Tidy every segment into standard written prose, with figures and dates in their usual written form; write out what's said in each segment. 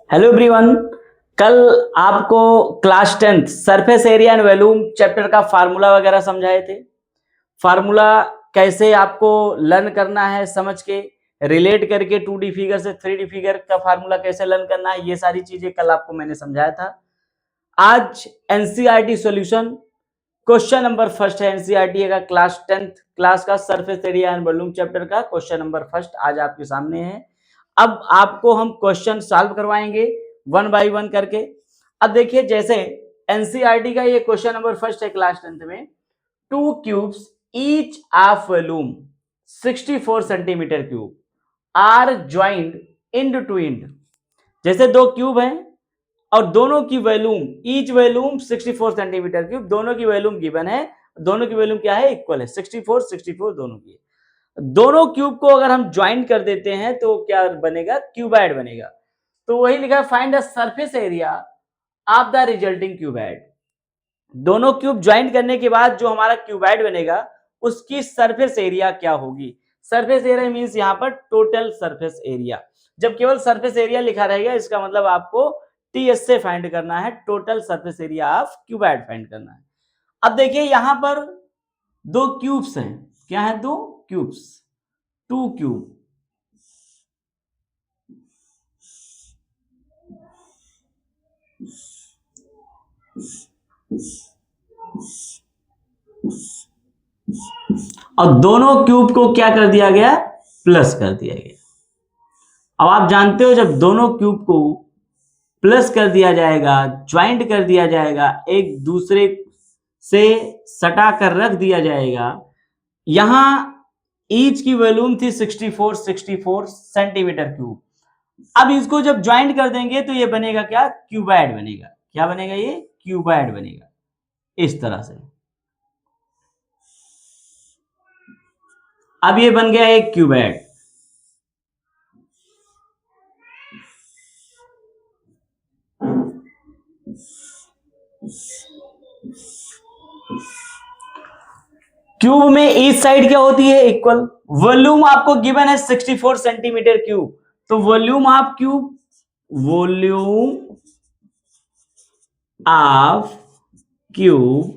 Hello everyone. कल आपको class 10th surface area and volume chapter का फार्मूला वगैरह समझाए थे। फार्मूला कैसे आपको लर्न करना है, समझ के रिलेट करके 2D फिगर से 3D फिगर का फार्मूला कैसे लर्न करना है, ये सारी चीजें कल आपको मैंने समझाया था। आज NCERT solution question number first है। एनसीईआरटी का क्लास 10th क्लास का surface area and volume chapter का क्वेश्चन नंबर फर्स्ट आज आपके सामने है। अब आपको हम क्वेश्चन सॉल्व करवाएंगे वन बाय वन करके। अब देखिए, जैसे एनसीईआरटी का ये क्वेश्चन नंबर फर्स्ट है क्लास 10th में, two cubes each of volume 64 centimetre cube are joint end to end. जैसे दो क्यूब हैं और दोनों की volume, each volume 64 centimetre cube, दोनों की वॉल्यूम गिवन है। दोनों की वॉल्यूम क्या है? इक्वल है, 64 दोनों की। दोनों क्यूब को अगर हम ज्वाइंट कर देते हैं तो क्या बनेगा? क्यूबाइड बनेगा। तो वही लिखा है, find the surface area of the resulting cuboid. दोनों क्यूब ज्वाइंट करने के बाद जो हमारा क्यूबाइड बनेगा उसकी सरफेस एरिया क्या होगी? सरफेस एरिया मींस यहां पर टोटल सरफेस एरिया। जब केवल सरफेस एरिया लिखा रहेगा इसका मतलब आपको टीएस से फाइंड करना है, total surface area of cuboid find करना है। अब देखिए यहां पर दो क्यूब्स हैं। क्या है? दो क्यूब्स, टू क्यूब। और दोनों क्यूब को क्या कर दिया गया? प्लस कर दिया गया। अब आप जानते हो जब दोनों क्यूब को प्लस कर दिया जाएगा, ज्वाइंट कर दिया जाएगा, एक दूसरे से सटा कर रख दिया जाएगा। यहां ईच की वॉल्यूम थी 64 सेंटीमीटर क्यूब। अब इसको जब ज्वाइंट कर देंगे तो ये बनेगा क्या? क्यूबाइड बनेगा। क्या बनेगा? ये क्यूबाइड बनेगा इस तरह से। अब ये बन गया एक क्यूबाइड। क्यूब में ईच साइड क्या होती है? इक्वल। वॉल्यूम आपको गिवन है 64 सेंटीमीटर क्यूब, तो volume of cube, volume of cube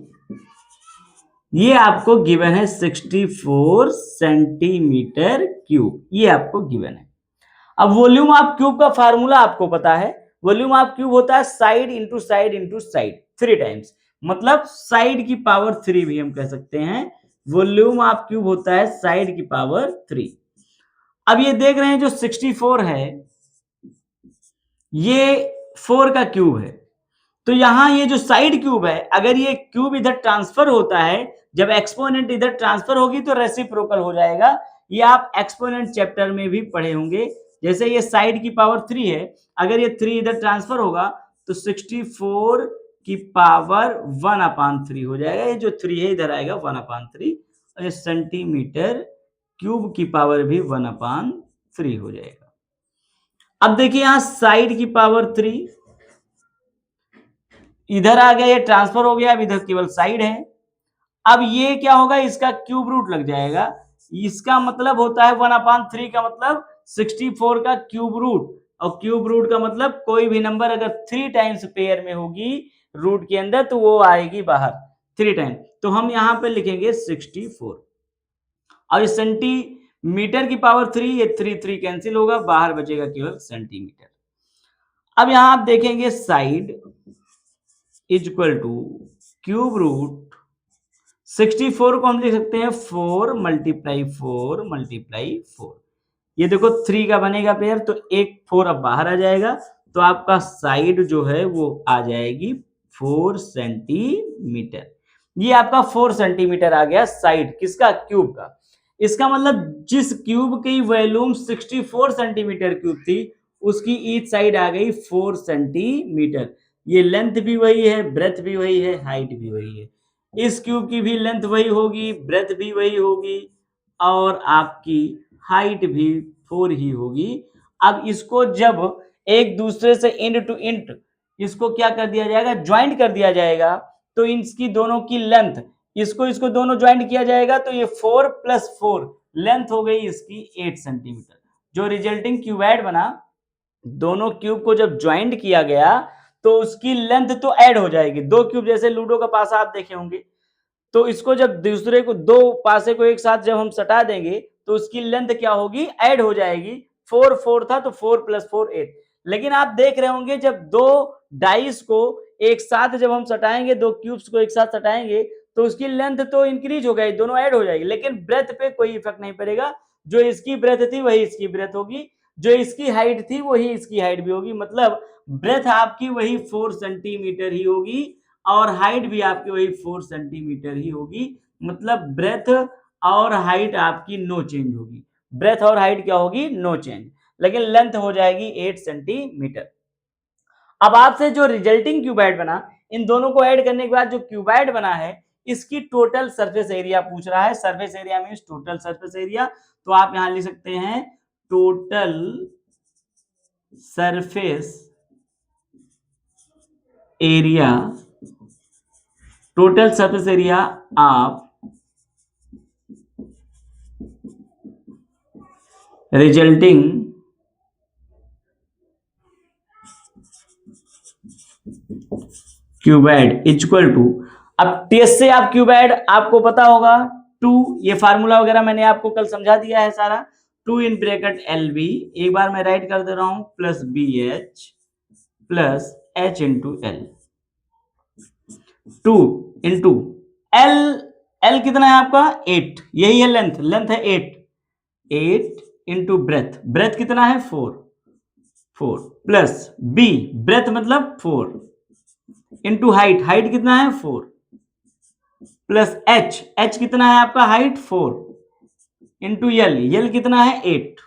ये आपको गिवन है 64 सेंटीमीटर क्यूब, ये आपको गिवन है। अब वॉल्यूम ऑफ क्यूब का फार्मूला आपको पता है। वॉल्यूम ऑफ क्यूब होता है side into side into side, 3 times, मतलब साइड की पावर 3 भी हम कह सकते हैं। वॉल्यूम ऑफ क्यूब होता है साइड की पावर 3। अब ये देख रहे हैं जो 64 है ये 4 का क्यूब है, तो यहां ये जो साइड क्यूब है, अगर ये क्यूब इधर ट्रांसफर होता है, जब एक्सपोनेंट इधर ट्रांसफर होगी तो रेसिप्रोकल हो जाएगा। ये आप एक्सपोनेंट चैप्टर में भी पढ़े होंगे। जैसे ये साइड की पावर 3 है, अगर ये 3 इधर ट्रांसफर होगा तो 64 की पावर 1/3 हो जाएगा। ये जो 3 है इधर आएगा 1/3, और ये सेंटीमीटर क्यूब की पावर भी 1/3 हो जाएगा। अब देखिए यहां साइड की पावर 3 इधर आ गया, ये ट्रांसफर हो गया, अब इधर केवल साइड है। अब ये क्या होगा? इसका क्यूब रूट लग जाएगा। इसका मतलब होता है 1/3 का मतलब 64 का क्यूब रूट, और क्यूब रूट का मतलब कोई भी नंबर अगर 3 टाइम्स पेयर में होगी रूट के अंदर तो वो आएगी बाहर 3 टाइम। तो हम यहां पे लिखेंगे 64, और सेंटीमीटर की पावर 3, ये 3 कैंसिल होगा, बाहर बचेगा केवल सेंटीमीटर। अब यहां आप देखेंगे side is equal to cube root 64 को हम लिख सकते हैं 4 मल्टीप्लाई 4 मल्टीप्लाई 4। ये देखो 3 का बनेगा पेयर, तो एक 4 अब बाहर आ जाएगा, तो आपका साइड जो है वो आ जाएगी 4 सेंटीमीटर। ये आपका 4 सेंटीमीटर आ गया साइड किसका? क्यूब का। इसका मतलब जिस क्यूब की वॉल्यूम 64 सेंटीमीटर क्यूब थी उसकी ईच साइड आ गई 4 सेंटीमीटर। ये लेंथ भी वही है, ब्रेथ भी वही है, हाइट भी वही है। इस क्यूब की भी लेंथ वही होगी, ब्रेथ भी वही होगी, और आपकी हाइट भी 4 ही होगी। अब इसको जब एक दूसरे से इंड टू इंड इसको क्या कर दिया जाएगा? ज्वाइंट कर दिया जाएगा, तो इसकी दोनों की लेंथ, इसको दोनों ज्वाइंट किया जाएगा तो ये 4 + 4 लेंथ हो गई इसकी 8 सेंटीमीटर। जो रिजल्टिंग क्यूबाइड बना दोनों क्यूब को जब ज्वाइंट किया गया तो उसकी लेंथ तो ऐड हो जाएगी। दो क्यूब जैसे लूडो का पासा आप देखे होंगे, तो इसको जब दूसरे को दो पासे को एक साथ जब हम सटा देंगे तो उसकी लेंथ क्या होगी, ऐड हो जाएगी। 4 4 था तो 4 + 4 8। लेकिन आप देख रहे होंगे जब दो डाइस को एक साथ जब हम सटाएंगे, दो क्यूब्स को एक साथ सटाएंगे तो उसकी लेंथ तो इंक्रीज हो गई, दोनों ऐड हो जाएगी, लेकिन ब्रेथ पे कोई इफेक्ट नहीं पड़ेगा। जो इसकी ब्रेथ थी वही इसकी ब्रेथ होगी, जो इसकी हाइट थी वही इसकी हाइट भी होगी। मतलब ब्रेथ आपकी वही 4 सेंटीमीटर ही होगी और हाइट भी आपकी वही 4 सेंटीमीटर ही होगी। मतलब ब्रेथ और हाइट आपकी नो चेंज होगी। ब्रेथ और हाइट क्या होगी, नो चेंज, लेकिन लेंथ हो जाएगी 8 सेंटीमीटर। अब आपसे जो रिजल्टिंग क्यूबाइड बना, इन दोनों को ऐड करने के बाद जो क्यूबाइड बना है इसकी टोटल सरफेस एरिया पूछ रहा है। Surface area means total surface area, तो आप यहां लिख सकते हैं total surface area, total surface area of resulting cuboid equal to, अब टेस्ट से आप क्यूबाइड आपको पता होगा 2, ये फार्मूला वगैरह मैंने आपको कल समझा दिया है सारा। 2 इन ब्रैकेट एल बी, एक बार मैं राइट कर दे रहा हूं, plus B H plus H into L, 2 into L, L कितना है आपका 8, यही है लेंथ, लेंथ है 8, 8 इंटू ब्रेथ, ब्रेथ कितना है 4, 4 प्लस बी, ब्रेथ मतलब 4 इंटू हाइट, हाइट कितना है 4 प्लस एच, एच कितना है आपका हाइट 4 इंटू एल, एल कितना है 8।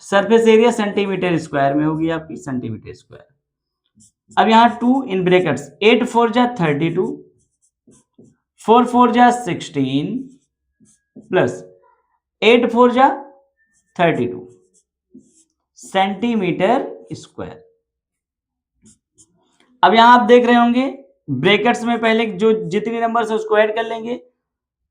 सरफेस एरिया सेंटीमीटर स्क्वायर में होगी आपकी, सेंटीमीटर स्क्वायर। अब यहां 2 इन ब्रैकेट्स, 8 4 जा 32, 4 4 जा 16 प्लस 8 4 जा 32 सेंटीमीटर स्क्वायर। अब यहां आप देख रहे होंगे ब्रैकेट्स में पहले जो जितनी नंबर है उसको ऐड कर लेंगे,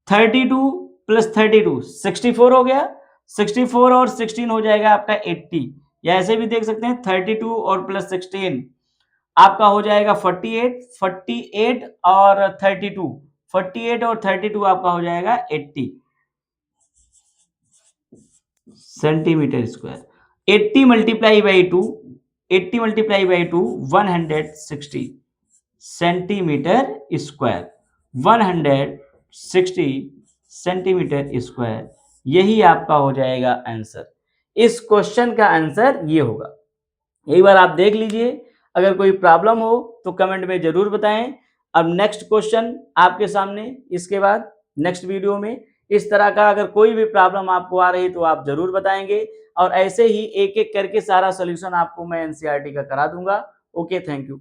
32 प्लस 32 64 हो गया, 64 और 16 हो जाएगा आपका 80, या ऐसे भी देख सकते हैं 32 और प्लस 16 आपका हो जाएगा 48, 48 और 32, 48 और 32 आपका हो जाएगा 80 centimetre square. 80 multiply by 2, 80 multiply by 2 160 centimetre square, 160 centimetre square, यही आपका हो जाएगा आंसर। इस क्वेश्चन का आंसर ये होगा। एक बार आप देख लीजिए, अगर कोई प्रॉब्लम हो तो कमेंट में जरूर बताएं। अब नेक्स्ट क्वेश्चन आपके सामने, इसके बाद नेक्स्ट वीडियो में इस तरह का अगर कोई भी प्रॉब्लम आपको आ रही तो आप जरूर बताएंगे, और ऐसे ही एक एक करके सारा सॉल्यूशन आपको मैं एनसीईआरटी का करा दूंगा। Okay, thank you.